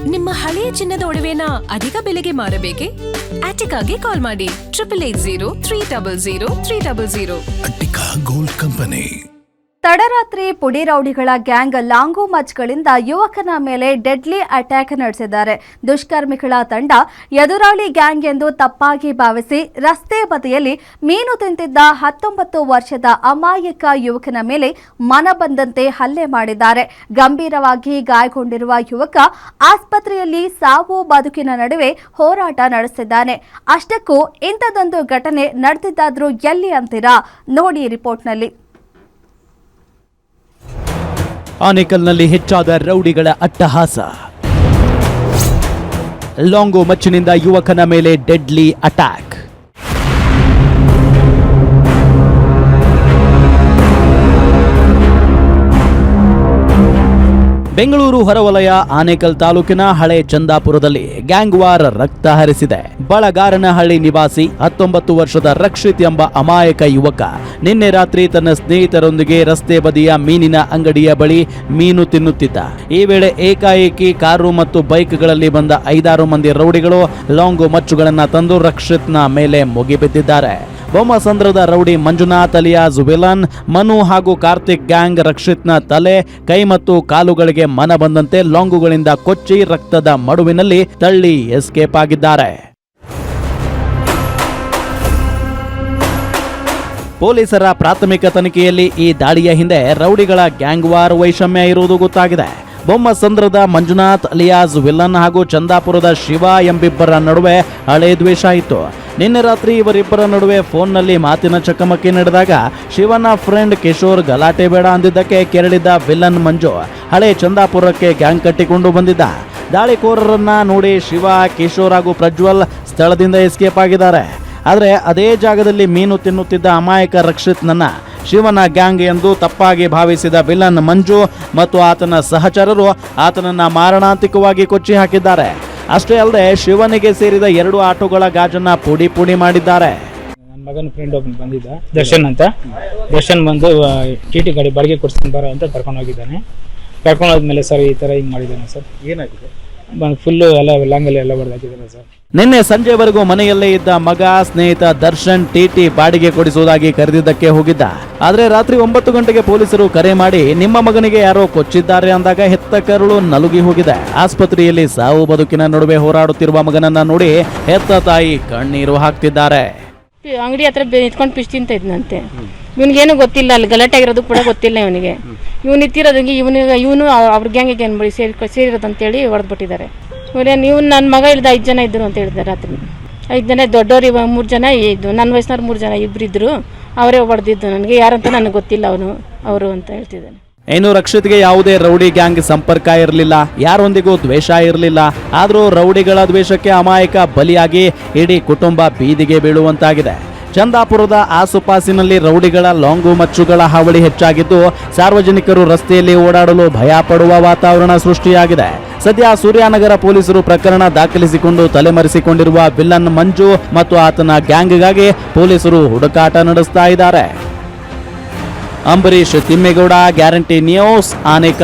ನಿಮ್ಮ ಹಳೆಯ ಚಿನ್ನದ ಒಡವೆನ ಅಧಿಕ ಬೆಲೆಗೆ ಮಾರಬೇಕೆ? ಆಟಿಕಾಗೆ ಕಾಲ್ ಮಾಡಿ 8880 ಅಟ್ಟಿಕಾ ಗೋಲ್ಡ್ ಕಂಪನಿ. ತಡರಾತ್ರಿ ಪುಡಿ ರೌಡಿಗಳ ಗ್ಯಾಂಗ್ ಲಾಂಗು ಮಚ್ಗಳಿಂದ ಯುವಕನ ಮೇಲೆ ಡೆಡ್ಲಿ ಅಟ್ಯಾಕ್ ನಡೆಸಿದ್ದಾರೆ. ದುಷ್ಕರ್ಮಿಗಳ ತಂಡ ಎದುರಾಳಿ ಗ್ಯಾಂಗ್ ಎಂದು ತಪ್ಪಾಗಿ ಭಾವಿಸಿ ರಸ್ತೆ ಬದಿಯಲ್ಲಿ ಮೀನು ತಿಂತಿದ್ದ 19 ವರ್ಷದ ಅಮಾಯಕ ಯುವಕನ ಮೇಲೆ ಮನಬಂದಂತೆ ಹಲ್ಲೆ ಮಾಡಿದ್ದಾರೆ. ಗಂಭೀರವಾಗಿ ಗಾಯಗೊಂಡಿರುವ ಯುವಕ ಆಸ್ಪತ್ರೆಯಲ್ಲಿ ಸಾವು ಬದುಕಿನ ನಡುವೆ ಹೋರಾಟ ನಡೆಸಿದ್ದಾನೆ. ಅಷ್ಟಕ್ಕೂ ಇಂಥದೊಂದು ಘಟನೆ ನಡೆದಿದ್ದಾದ್ರೂ ಎಲ್ಲಿ ಅಂತೀರಾ? ನೋಡಿ ರಿಪೋರ್ಟ್ನಲ್ಲಿ. ಆನೇಕಲ್ನಲ್ಲಿ ಹೆಚ್ಚಾದ ರೌಡಿಗಳ ಅಟ್ಟಹಾಸ. ಲಾಂಗು ಮಚ್ಚಿನಿಂದ ಯುವಕನ ಮೇಲೆ ಡೆಡ್ಲಿ ಅಟ್ಯಾಕ್. ಬೆಂಗಳೂರು ಹೊರವಲಯ ಆನೇಕಲ್ ತಾಲೂಕಿನ ಹಳೆ ಚಂದಾಪುರದಲ್ಲಿ ಗ್ಯಾಂಗ್ ವಾರ್ ರಕ್ತ ಹರಿಸಿದೆ. ಬಳಗಾರನಹಳ್ಳಿ ನಿವಾಸಿ 19 ವರ್ಷದ ರಕ್ಷಿತ್ ಎಂಬ ಅಮಾಯಕ ಯುವಕ ನಿನ್ನೆ ರಾತ್ರಿ ತನ್ನ ಸ್ನೇಹಿತರೊಂದಿಗೆ ರಸ್ತೆ ಬದಿಯ ಮೀನಿನ ಅಂಗಡಿಯ ಬಳಿ ಮೀನು ತಿನ್ನುತ್ತಿದ್ದ. ಈ ವೇಳೆ ಏಕಾಏಕಿ ಕಾರು ಮತ್ತು ಬೈಕ್ಗಳಲ್ಲಿ ಬಂದ 5-6 ಮಂದಿ ರೌಡಿಗಳು ಲಾಂಗು ಮಚ್ಚುಗಳನ್ನು ತಂದು ರಕ್ಷಿತ್ನ ಮೇಲೆ ಮುಗಿಬಿದ್ದಿದ್ದಾರೆ. ಬೊಮ್ಮಸಂದ್ರದ rowdy Manjunath alias villain, Manu ಹಾಗೂ ಕಾರ್ತಿಕ್ ಗ್ಯಾಂಗ್ ರಕ್ಷಿತ್ನ ತಲೆ, ಕೈ ಮತ್ತು ಕಾಲುಗಳಿಗೆ ಮನ ಬಂದಂತೆ ಲಾಂಗುಗಳಿಂದ ಕೊಚ್ಚಿ ರಕ್ತದ ಮಡುವಿನಲ್ಲಿ ತಳ್ಳಿ ಎಸ್ಕೇಪ್ ಆಗಿದ್ದಾರೆ. ಪೊಲೀಸರ ಪ್ರಾಥಮಿಕ ತನಿಖೆಯಲ್ಲಿ ಈ ದಾಳಿಯ ಹಿಂದೆ ರೌಡಿಗಳ ಗ್ಯಾಂಗ್ ವಾರ್ ವೈಷಮ್ಯ ಇರುವುದು ಗೊತ್ತಾಗಿದೆ. ಬೊಮ್ಮಸಂದ್ರದ ಮಂಜುನಾಥ್ ಅಲಿಯಾಸ್ ವಿಲನ್ ಹಾಗೂ ಚಂದಾಪುರದ ಶಿವ ಎಂಬಿಬ್ಬರ ನಡುವೆ ಹಳೆ ದ್ವೇಷ ಇತ್ತು. ನಿನ್ನೆ ರಾತ್ರಿ ಇವರಿಬ್ಬರ ನಡುವೆ ಫೋನ್ನಲ್ಲಿ ಮಾತಿನ ಚಕಮಕಿ ನಡೆದಾಗ ಶಿವನ ಫ್ರೆಂಡ್ ಕಿಶೋರ್ ಗಲಾಟೆ ಬೇಡ ಅಂದಿದ್ದಕ್ಕೆ ಕೆರಳಿದ್ದ ವಿಲನ್ ಮಂಜು ಹಳೆ ಚಂದಾಪುರಕ್ಕೆ ಗ್ಯಾಂಗ್ ಕಟ್ಟಿಕೊಂಡು ಬಂದಿದ್ದ. ದಾಳಿಕೋರರನ್ನ ನೋಡಿ ಶಿವ, ಕಿಶೋರ್ ಹಾಗೂ ಪ್ರಜ್ವಲ್ ಸ್ಥಳದಿಂದ ಎಸ್ಕೇಪ್ ಆಗಿದ್ದಾರೆ. ಆದರೆ ಅದೇ ಜಾಗದಲ್ಲಿ ಮೀನು ತಿನ್ನುತ್ತಿದ್ದ ಅಮಾಯಕ ರಕ್ಷಿತ್ನನ್ನ ಶಿವನ ಗ್ಯಾಂಗ್ ಎಂದು ತಪ್ಪಾಗಿ ಭಾವಿಸಿದ ವಿಲನ್ ಮಂಜು ಮತ್ತು ಆತನ ಸಹಚರರು ಆತನನ್ನ ಮಾರಣಾಂತಿಕವಾಗಿ ಕೊಚ್ಚಿ ಹಾಕಿದ್ದಾರೆ. ಅಷ್ಟೇ ಅಲ್ಲದೆ ಶಿವನಿಗೆ ಸೇರಿದ 2 ಆಟೋಗಳ ಗಾಜನ್ನ ಪುಡಿ ಪುಡಿ ಮಾಡಿದ್ದಾರೆ. ನನ್ನ ಮಗನ ಫ್ರೆಂಡ್ ಒಬ್ಬನು ಬಂದಿದ್ದ, ದರ್ಶನ್ ಅಂತ. ದರ್ಶನ್ ಬಂದು ಟಿಟಿ ಗಾಡಿ ಬಾಡಿಗೆ ಕೊಡ್ಸ್ಕೊಂಡು ಬರೋ ಅಂತ ಕರ್ಕೊಂಡು ಹೋಗಿದ್ದಾನೆ. ಕರ್ಕೊಂಡು ಹೋದ್ಮೇಲೆ ಸರ್ ಈ ಥರ ಹಿಂಗೆ ಮಾಡಿದ್ದಾನೆ ಸರ್. ಏನಾಗಿದೆ? ಫುಲ್ಲು ಎಲ್ಲ ಲಾಂಗಲ್ಲಿ ಎಲ್ಲ ಹೊಡೆದಾಕಿದ್ದಾನೆ ಸರ್. ನಿನ್ನೆ ಸಂಜೆವರೆಗೂ ಮನೆಯಲ್ಲೇ ಇದ್ದ ಮಗ ಸ್ನೇಹಿತ ದರ್ಶನ್ ಟಿಟಿ ಬಾಡಿಗೆ ಕೊಡಿಸುವುದಾಗಿ ಕರೆದಿದ್ದಕ್ಕೆ ಹೋಗಿದ್ದ. ಆದ್ರೆ ರಾತ್ರಿ 9 ಗಂಟೆಗೆ ಪೊಲೀಸರು ಕರೆ ಮಾಡಿ ನಿಮ್ಮ ಮಗನಿಗೆ ಯಾರೋ ಕೊಚ್ಚಿದ್ದಾರೆ ಅಂದಾಗ ಹೆತ್ತ ಕರುಳು ನಲುಗಿ ಹೋಗಿದೆ. ಆಸ್ಪತ್ರೆಯಲ್ಲಿ ಸಾವು ಬದುಕಿನ ನಡುವೆ ಹೋರಾಡುತ್ತಿರುವ ಮಗನನ್ನ ನೋಡಿ ಹೆತ್ತ ತಾಯಿ ಕಣ್ಣೀರು ಹಾಕ್ತಿದ್ದಾರೆ. ಅಂಗಡಿ ಹತ್ರ ನಿಂತ್ಕೊಂಡು ಪಿಶ್ ತಿಂತ ಇದ್ನಂತೆ. ಇವನಿಗೇನು ಗೊತ್ತಿಲ್ಲ, ಅಲ್ಲಿ ಗಲಾಟೆ ಆಗಿರೋದು ಕೂಡ ಗೊತ್ತಿಲ್ಲ ಇವನಿಗೆ. ಇವನು ಇತ್ತಿರೋದಂಗೆ ಇವನು ಅವ್ರ ಗ್ಯಾಂಗಿಗೆ ಏನ್ಬಿಡಿ ಸೇರಿರೋದಂತೇಳಿ ಹೊಡೆದ್ಬಿಟ್ಟಿದ್ದಾರೆ. ನೀವು ನನ್ನ ಮಗ ಇಳ್ದ 5 ಜನ ಇದ್ರು ಅಂತ ಹೇಳಿದ್ದಾರೆ. ರಾತ್ರಿ 5 ಜನ, ದೊಡ್ಡವ್ರು 3 ಜನ ಇದ್ದು, ನನ್ನ ವಯಸ್ಸಿನವ್ರು 3 ಜನ ಇದ್ರು. ಅವರೇ ಹೊಡೆದಿದ್ದು. ನನಗೆ ಯಾರಂತ ನನಗೆ ಗೊತ್ತಿಲ್ಲ ಅವರು ಅಂತ ಹೇಳ್ತಿದ್ದಾನೆ. ಇನ್ನು ರಕ್ಷಿತ್ಗೆ ಯಾವುದೇ ರೌಡಿ ಗ್ಯಾಂಗ್ ಸಂಪರ್ಕ ಇರಲಿಲ್ಲ, ಯಾರೊಂದಿಗೂ ದ್ವೇಷ ಇರಲಿಲ್ಲ. ಆದರೂ ರೌಡಿಗಳ ದ್ವೇಷಕ್ಕೆ ಅಮಾಯಕ ಬಲಿಯಾಗಿ ಇಡೀ ಕುಟುಂಬ ಬೀದಿಗೆ ಬೀಳುವಂತಾಗಿದೆ. ಚಂದಾಪುರದ ಆಸುಪಾಸಿನಲ್ಲಿ ರೌಡಿಗಳ ಲಾಂಗು ಮಚ್ಚುಗಳ ಹಾವಳಿ ಹೆಚ್ಚಾಗಿದ್ದು ಸಾರ್ವಜನಿಕರು ರಸ್ತೆಯಲ್ಲಿ ಓಡಾಡಲು ಭಯ ಪಡುವ ವಾತಾವರಣ ಸೃಷ್ಟಿಯಾಗಿದೆ. ಸದ್ಯ ಸೂರ್ಯನಗರ ಪೊಲೀಸರು ಪ್ರಕರಣ ದಾಖಲಿಸಿಕೊಂಡು ತಲೆಮರೆಸಿಕೊಂಡಿರುವ ವಿಲನ್ ಮಂಜು ಮತ್ತು ಆತನ ಗ್ಯಾಂಗ್ಗಾಗಿ ಪೊಲೀಸರು ಹುಡುಕಾಟ ನಡೆಸ್ತಾ ಇದ್ದಾರೆ. Ambareesh Thimmegowda, guarantee news, Anekal.